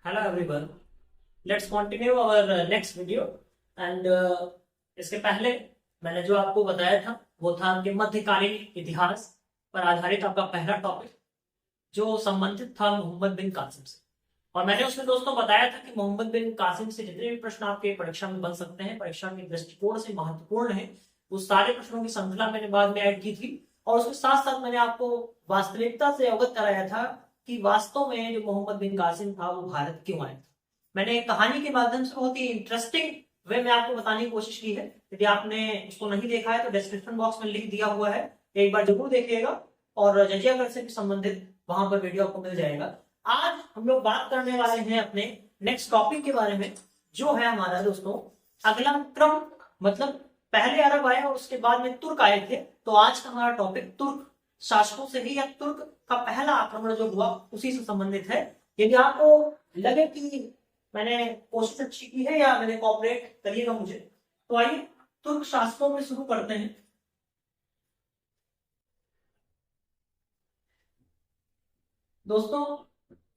Hello everyone, let's continue our next video and इसके पहले मैंने जो आपको बताया था वो था कि मध्यकालीन इतिहास पर आधारित आपका पहला टॉपिक जो संबंधित था मोहम्मद बिन कासिम से। और मैंने उसमें दोस्तों बताया था कि मोहम्मद बिन कासिम से जितने भी प्रश्न आपके परीक्षा में बन सकते हैं, परीक्षा के दृष्टिकोण से महत्वपूर्ण है, वो सारे प्रश्नों की श्रृंखला मैंने बाद में ऐड की थी। और उसके साथ साथ मैंने आपको वास्तविकता से अवगत कराया था कि वास्तव में जो मोहम्मद बिन कासिम था वो भारत क्यों आया था। मैंने एक कहानी के माध्यम से बहुत ही इंटरेस्टिंग वे में आपको बताने की कोशिश की है। यदि आपने उसको नहीं देखा है तो डिस्क्रिप्शन बॉक्स में लिंक दिया हुआ है, एक बार जरूर देखिएगा और जजियागढ़ से भी संबंधित वहां पर वीडियो आपको मिल जाएगा। आज हम लोग बात करने वाले हैं अपने नेक्स्ट टॉपिक के बारे में, जो है हमारा दोस्तों अगला क्रम। मतलब पहले अरब आए और उसके बाद में तुर्क आए थे, तो आज का हमारा टॉपिक तुर्क शासकों से ही या तुर्क का पहला आक्रमण जो हुआ उसी से संबंधित है। यदि आपको लगे कि मैंने कोशिश अच्छी की है या मैंने कॉपरेट करिएगा मुझे, तो आइए तुर्क शासकों में शुरू करते हैं। दोस्तों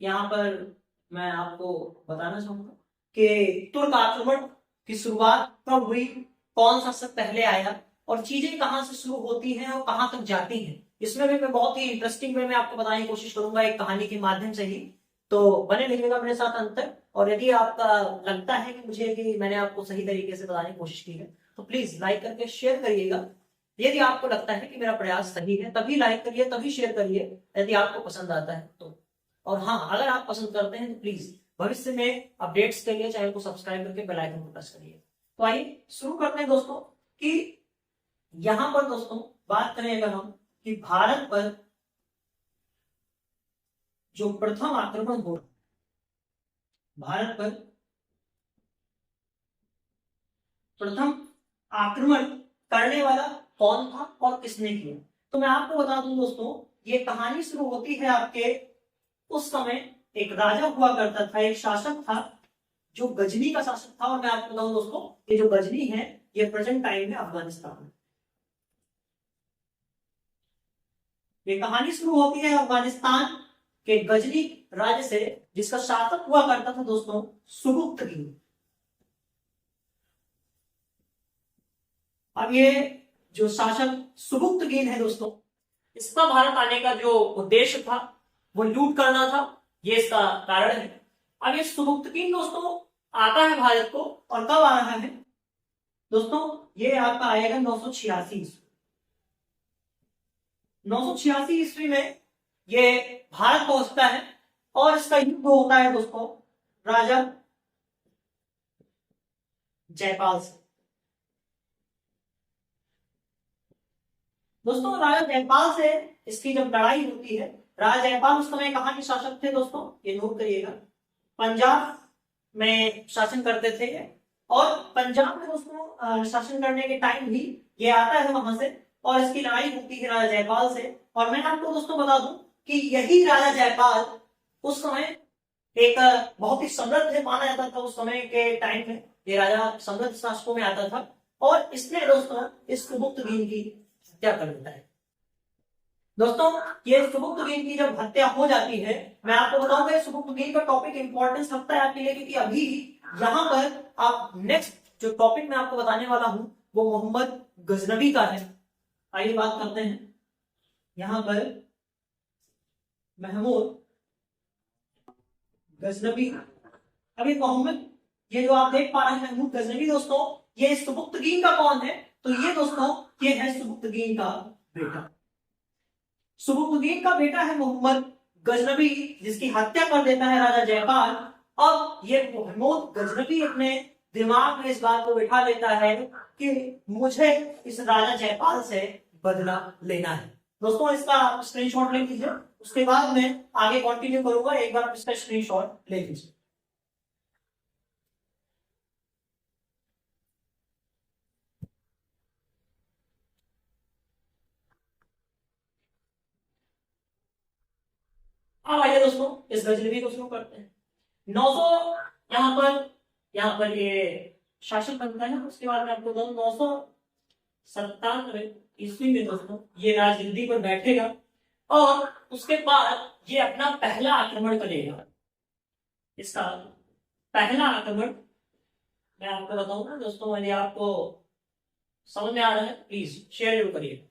यहाँ पर मैं आपको बताना चाहूंगा कि तुर्क आक्रमण की शुरुआत कब हुई, कौन सा सब पहले आया और चीजें कहां से शुरू होती हैं और कहां तक जाती हैं। इसमें भी मैं बहुत ही इंटरेस्टिंग वे में आपको बताने की कोशिश करूंगा एक कहानी के माध्यम से ही। तो बने रहिएगा मेरे साथ अंत तक। और यदि आपका लगता है कि मुझे कि मैंने आपको सही तरीके से बताने की कोशिश की है तो प्लीज लाइक करके शेयर करिएगा। यदि आपको लगता है कि मेरा प्रयास सही है तभी लाइक करिए, तभी शेयर करिए यदि आपको पसंद आता है तो। और हाँ, अगर आप पसंद करते हैं तो प्लीज भविष्य में अपडेट्स के लिए चैनल को सब्सक्राइब करके बेल आइकन को प्रेस करिए। तो आइए शुरू करते हैं दोस्तों कि यहां पर दोस्तों बात करें अगर हम कि भारत पर जो प्रथम आक्रमण हुआ, भारत पर प्रथम आक्रमण करने वाला कौन था और किसने किया। तो मैं आपको बता दूं दोस्तों, ये कहानी शुरू होती है आपके उस समय एक राजा हुआ करता था, एक शासक था जो गजनी का शासक था। और मैं आपको बताऊं दोस्तों, ये जो गजनी है ये प्रेजेंट टाइम में अफगानिस्तान में। ये कहानी शुरू होती है अफगानिस्तान के गजनी राज्य से, जिसका शासक हुआ करता था दोस्तों सुबुक्तगीन। अब ये जो शासक सुबुक्तगीन है दोस्तों, इसका भारत आने का जो उद्देश्य था वो लूट करना था, ये इसका कारण है। अब ये सुबुक्तगीन दोस्तों आता है भारत को, और कब आ रहा है दोस्तों, ये आपका आएगा 986 ईस्वी में ये भारत पहुंचता है और इसका युद्ध होता है दोस्तों राजा जयपाल से। दोस्तों राजा जयपाल से इसकी जब लड़ाई होती है, राजा जयपाल उस समय कहां के शासक थे दोस्तों, ये नोट करिएगा, पंजाब में शासन करते थे। और पंजाब में दोस्तों शासन करने के टाइम भी ये आता है वहां से और इसकी लड़ाई होती है राजा जयपाल से। और मैं आपको दोस्तों बता दूं कि यही राजा जयपाल उस समय एक बहुत ही समृद्ध है, माना जाता था उस समय के टाइम में ये राजा समृद्ध शासकों में आता था। और इसने दोस्तों इस सुबुक्तगीन की हत्या कर देता है। दोस्तों ये सुबुक्तगीन की जब हत्या हो जाती है, मैं आपको बताऊंगा सुबुक्तगीन का टॉपिक इंपॉर्टेंस रखता है आपके लिए, क्योंकि अभी यहां पर आप नेक्स्ट जो टॉपिक मैं आपको बताने वाला हूं वो मोहम्मद गजनवी का है। आइए बात करते हैं यहां पर महमूद गजनवी। अभी मोहम्मद, ये जो आप देख पा रहे हैं महमूद गजनवी दोस्तों, ये सुबुक्तगीन का कौन है, तो ये दोस्तों ये है सुबुक्तगीन का बेटा। सुबुक्तगीन का बेटा है मोहम्मद गजनवी, जिसकी हत्या कर देता है राजा जयपाल। अब ये महमूद गजनवी अपने दिमाग में इस बात को बिठा लेता है कि मुझे इस राजा जयपाल से बदला लेना है। दोस्तों इसका आप स्क्रीनशॉट ले लीजिए, उसके बाद मैं आगे कंटिन्यू करूंगा, एक बार आप इसका स्क्रीनशॉट ले लीजिए। अब आइए दोस्तों इस गजनवी को शुरू करते हैं। 900 यहाँ पर ये शासन बनता है। उसके बाद में आपको 997 ईस्वी में दोस्तों ये राजगद्दी पर बैठेगा और उसके बाद ये अपना पहला आक्रमण करेगा। इसका पहला आक्रमण, मैं आपको बताऊं ना दोस्तों, यदि आपको समझ में आ रहा है प्लीज शेयर जरूर करिए।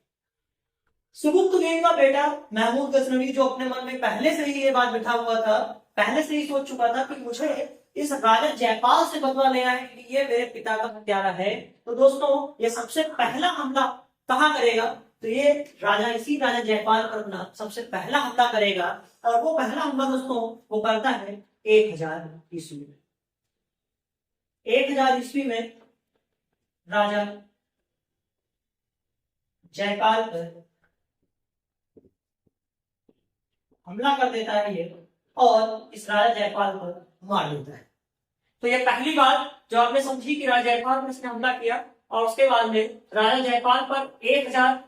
सुबुक्तुगीन का बेटा महमूद गजनवी जो अपने मन में पहले से ही ये बात बिठा हुआ था, पहले से ही सोच चुका था कि मुझे इस राजा जयपाल से बदला लेना है कि ये मेरे पिता का हत्यारा है, तो दोस्तों ये सबसे पहला हमला कहाँ करेगा, तो ये इसी राजा जयपाल पर अपना सबसे पहला हमला करेगा। और वो पहला हमला दोस्तों वो करता है 1000 ईस्वी में। 1000 ईस्वी में राजा जयपाल पर हमला कर देता है ये, और इस राजा जयपाल पर मार देता है। तो ये पहली बात जो आपने समझी कि राजा जयपाल पर इसने हमला किया, और उसके बाद में राजा जयपाल पर 1000,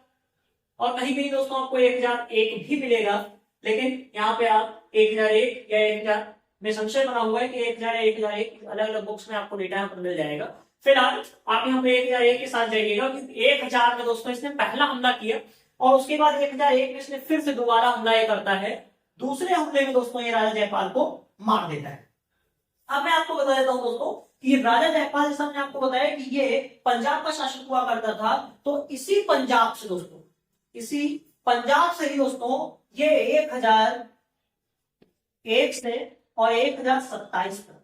और कहीं कहीं दोस्तों आपको 1001 भी मिलेगा, लेकिन यहाँ पे आप 1001 या 1000 में संशय बना हुआ है कि 1000 या 1001 अलग अलग बुक्स में आपको डेटा यहाँ पर मिल जाएगा। फिलहाल आप यहाँ पे 1001 के साथ जाइएगा, क्योंकि 1000 में दोस्तों इसने पहला हमला किया, और उसके बाद 1001 में इसने फिर से दोबारा हमला ये करता है। दूसरे हमले में दोस्तों ये राजा जयपाल को मार देता है। अब मैं आपको बता देता हूं दोस्तों कि राजा जयपाल, जैसा मैंने आपको बताया कि ये पंजाब का शासक हुआ करता था, तो इसी पंजाब से दोस्तों, इसी पंजाब से ही दोस्तों ये 1001 से और 1027 तक,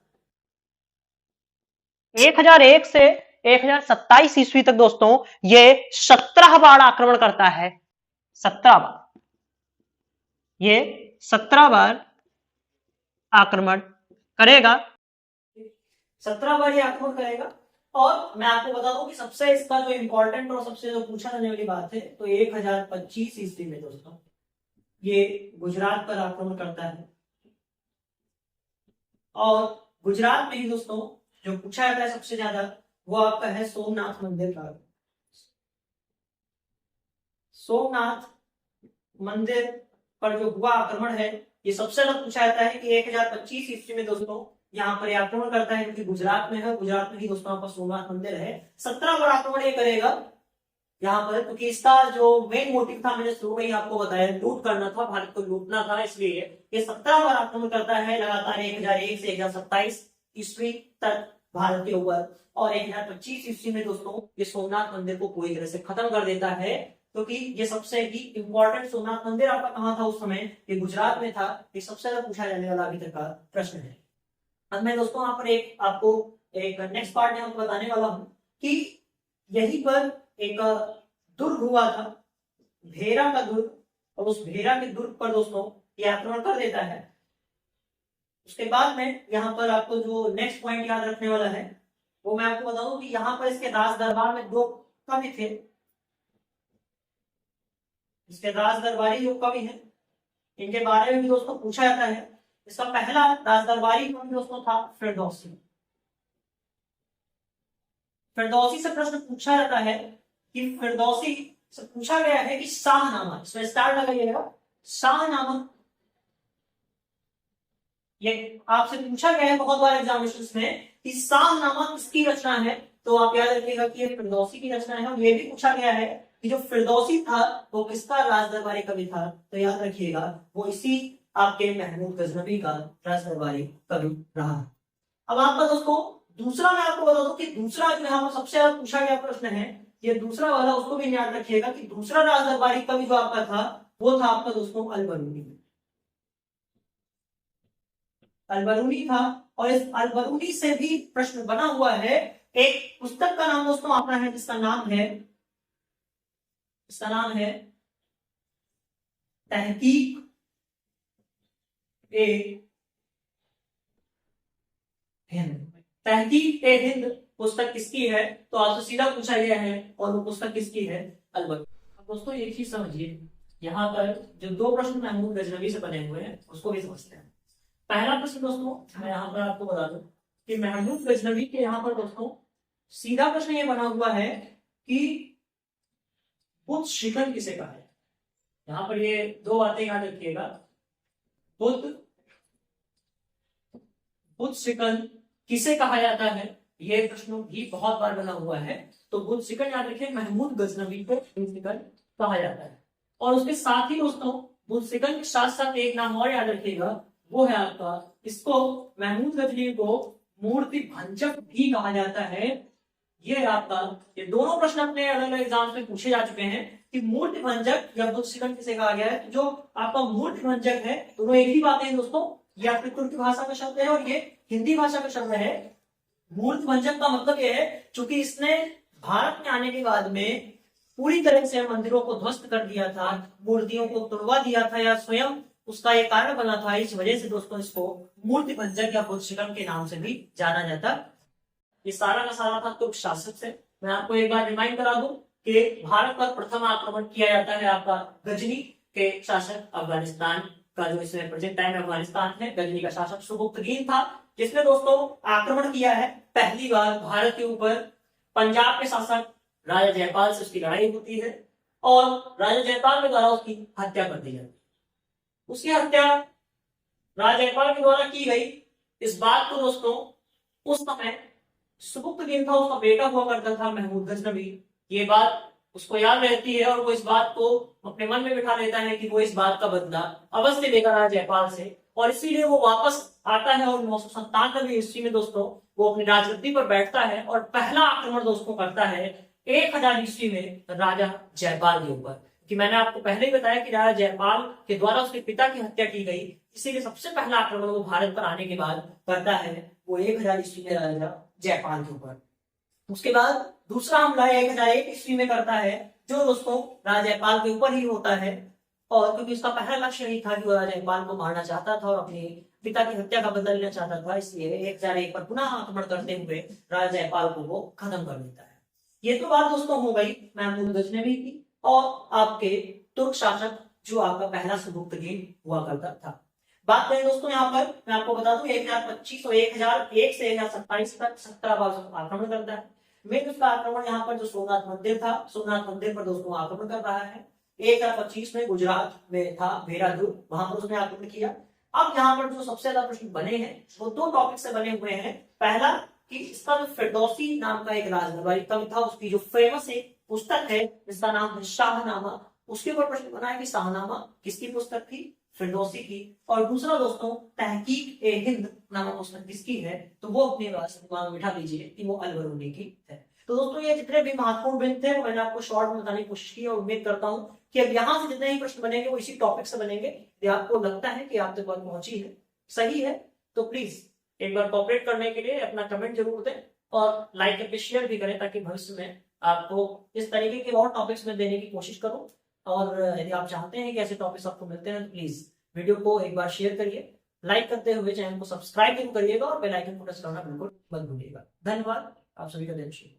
1001 से 1027 ईस्वी तक दोस्तों ये 17 बार आक्रमण करता है। 17 बार, ये 17 बार आक्रमण करेगा, 17 बार ये आक्रमण करेगा। और मैं आपको बता दूं कि सबसे इसका जो इंपॉर्टेंट और सबसे जो पूछा जाने वाली बात है, तो 1025 ईस्वी में दोस्तों ये गुजरात पर आक्रमण करता है, और गुजरात में ही दोस्तों जो पूछा जाता है सबसे ज्यादा वो आपका है सोमनाथ मंदिर का। सोमनाथ मंदिर पर जो हुआ आक्रमण है, ये सबसे ज्यादा पूछा जाता है कि 1025 ईस्वी में दोस्तों यहाँ पर आक्रमण करता है, क्योंकि गुजरात में है, गुजरात में ही दोस्तों आपका सोमनाथ मंदिर है। 17 बार आक्रमण ये करेगा यहाँ पर, क्योंकि इसका जो मेन मोटिव था मैंने शुरू में ही आपको बताया, लूट करना था, भारत को लूटना था, इसलिए ये 17 बार आक्रमण करता है लगातार 1001 से 1027 ईस्वी तक भारत के ऊपर। और 1025 ईस्वी में दोस्तों ये सोमनाथ मंदिर को पूरी तरह से खत्म कर देता है, क्योंकि ये सबसे ही इंपॉर्टेंट सोमनाथ मंदिर आपका कहाँ था उस समय, ये गुजरात में था। ये सबसे ज्यादा पूछा जाने वाला अभी तक का प्रश्न है। अब मैं दोस्तों यहाँ पर आपको एक नेक्स्ट पार्ट में आपको बताने वाला हूं कि यहीं पर एक दुर्ग हुआ था, भेरा का दुर्ग, और उस भेरा के दुर्ग पर दोस्तों ये आक्रमण कर देता है। उसके बाद में यहाँ पर आपको जो नेक्स्ट पॉइंट याद रखने वाला है वो मैं आपको बताऊं कि यहाँ पर इसके राज दरबार में 2 कवि थे। इसके राज दरबारी जो कवि हैं इनके बारे में भी दोस्तों पूछा जाता है। इसका पहला राज दरबारी कवि दोस्तों था फिरदौसी। फिरदौसी से प्रश्न पूछा जाता है कि फिरदौसी से पूछा गया है कि शाहनामा, इसमें स्टार लगाइएगा, शाहनामा ये आपसे पूछा गया है बहुत बार एग्जामिनेशंस में कि शाहनामा किसकी रचना है, तो आप याद रखिएगा कि ये फिरदौसी की रचना है। और ये भी पूछा गया है कि जो फिरदौसी था वो किसका राज दरबारी कवि था, तो याद रखिएगा वो इसी आपके महमूद गजनवी का राज दरबारी कवि रहा। अब आपका दोस्तों दूसरा मैं आपको बता दूं कि दूसरा जो यहाँ पर सबसे ज्यादा पूछा गया प्रश्न है, ये दूसरा वाला, उसको भी याद रखिएगा कि दूसरा राज दरबारी कवि जो आपका था वो था आपका दोस्तों अलबरूनी। अलबरूनी था, और इस अलबरूनी से भी प्रश्न बना हुआ है। एक पुस्तक का नाम दोस्तों अपना है जिसका नाम है तहकीक ए हिंद। तहकीक ए हिंद पुस्तक किसकी है, तो आपसे सीधा पूछा गया है, और वो पुस्तक किसकी है, अलबरूनी। दोस्तों एक चीज समझिए, यहाँ पर जो 2 प्रश्न महमूद गजनवी से बने हुए हैं उसको भी समझते हैं। पहला प्रश्न दोस्तों मैं यहाँ पर आपको बता दूं कि महमूद गजनवी के यहाँ पर दोस्तों सीधा प्रश्न ये बना हुआ है कि बुद्ध शिकन किसे कहा है। यहाँ पर ये 2 बातें याद रखिएगा, बुद्ध शिकन किसे कहा जाता है, ये प्रश्न भी बहुत बार बना हुआ है। तो बुद्ध शिकन याद रखिए, महमूद गजनवी को बुद्ध शिकन कहा जाता है। और उसके साथ ही दोस्तों बुद्ध शिकन के साथ साथ एक नाम और याद रखिएगा, वो है आपका इसको महमूद गजनवी को मूर्ति भंजक भी कहा जाता है। ये आपका ये दोनों प्रश्न अपने अलग अलग एग्जाम में पूछे जा चुके हैं कि मूर्ति भंजक या बुद्धिशिखंड किसे कहा गया है। जो आपका मूर्ति भंजक है दोनों एक ही बात है दोस्तों। ये आपकी तुर्की भाषा का शब्द है और ये हिंदी भाषा का शब्द है। मूर्ति भंजक का मतलब यह है चूंकि इसने भारत में आने के बाद में पूरी तरह से मंदिरों को ध्वस्त कर दिया था, मूर्तियों को तोड़वा दिया था या स्वयं उसका एक कारण बना था। इस वजह से दोस्तों इसको मूर्ति भंजक या बुद्धिशिखंड के नाम से भी जाना जाता। ये सारा का सारा था तुर्क शासक से। मैं आपको एक बार रिमाइंड करा दूं कि भारत पर प्रथम आक्रमण किया जाता है आपका गजनी के शासक अफगानिस्तान का जो इसमें प्रेजेंट टाइम अफगानिस्तान है। गजनी का शासक सुबुक्तगीन था जिसने दोस्तों आक्रमण किया है पहली बार भारत के ऊपर। पंजाब के शासक राजा जयपाल से उसकी लड़ाई होती है और राजा जयपाल के द्वारा उसकी हत्या कर दी जाती है। उसकी हत्या राजा जयपाल के द्वारा की गई। इस बात को दोस्तों उस समय सुबुक्तगीन था उसका बेटा हुआ करता था महमूद गजनवी। ये बात उसको याद रहती है और वो इस बात को अपने मन में बिठा लेता है कि वो इस बात का बदला अवश्य लेगा राजा जयपाल से। और इसीलिए वो वापस आता है और 997 ईस्वी में दोस्तों वो अपनी राजगद्दी पर बैठता है और पहला आक्रमण दोस्तों करता है 1000 ईस्वी में राजा जयपाल के ऊपर। कि मैंने आपको पहले ही बताया कि राजा जयपाल के द्वारा उसके पिता की हत्या की गई, इसीलिए सबसे पहला आक्रमण वो भारत पर आने के बाद करता है वो 1000 ईस्वी में राजा जयपाल के ऊपर। उसके बाद दूसरा हमला 1001 ईस्वी में करता है जो दोस्तों राजा जयपाल के ऊपर ही होता है। और क्योंकि उसका पहला लक्ष्य यही था कि वो राजा जयपाल को मारना चाहता था और अपने पिता की हत्या का बदला लेना चाहता था, इसलिए 1001 पर पुनः आक्रमण करते हुए राजा जयपाल को वो खत्म कर देता है। ये तो बात दोस्तों हो गई महमूद गजनवी की और आपके तुर्क शासक जो आपका पहला सुबुक्तगीन हुआ करता था। बात करें दोस्तों यहाँ पर मैं आपको बता दूं 1025 और 1001 से 1027 तक 17 बार आक्रमण करता है। मेन उसका आक्रमण यहाँ पर जो सोमनाथ मंदिर था, सोमनाथ मंदिर पर दोस्तों आक्रमण कर रहा है। 1025 में गुजरात में था भेरादूर, वहां पर उसने आक्रमण किया। अब यहाँ पर जो सबसे ज्यादा प्रश्न बने हैं वो दो टॉपिक से बने हुए हैं। पहला कि इसका जो फिरदौसी नाम का एक राजदरबारी कवि था उसकी जो फेमस एक पुस्तक है जिसका नाम है शाहनामा, उसके ऊपर प्रश्न बना है कि शाहनामा किसकी पुस्तक थी, फिरदौसी की। और दूसरा दोस्तों तहकीक ए हिंद नामक पुस्तक किसकी है, तो वो अपने दिमाग में बिठा लीजिए कि वो अलबरूनी की है। तो दोस्तों ये जितने भी महत्वपूर्ण बिंदु थे वो मैंने आपको शॉर्ट में बताने की कोशिश की और उम्मीद करता हूं कि अब यहाँ से जितने ही प्रश्न बनेंगे वो इसी टॉपिक से बनेंगे। यदि आपको लगता है कि आप तक बात पहुंची है, सही है, तो प्लीज एक बार कॉपरेट करने के लिए अपना कमेंट जरूर दें और लाइक करके शेयर भी करें ताकि भविष्य में आपको इस तरीके के और टॉपिक्स में देने की कोशिश करूं। और यदि आप चाहते हैं कि ऐसे टॉपिक्स आपको मिलते हैं तो प्लीज वीडियो को एक बार शेयर करिए, लाइक करते हुए चैनल को सब्सक्राइब जरूर करिएगा और बेल आइकन को प्रेस करना बिल्कुल मत भूलिएगा। धन्यवाद, आप सभी का दिन शुभ।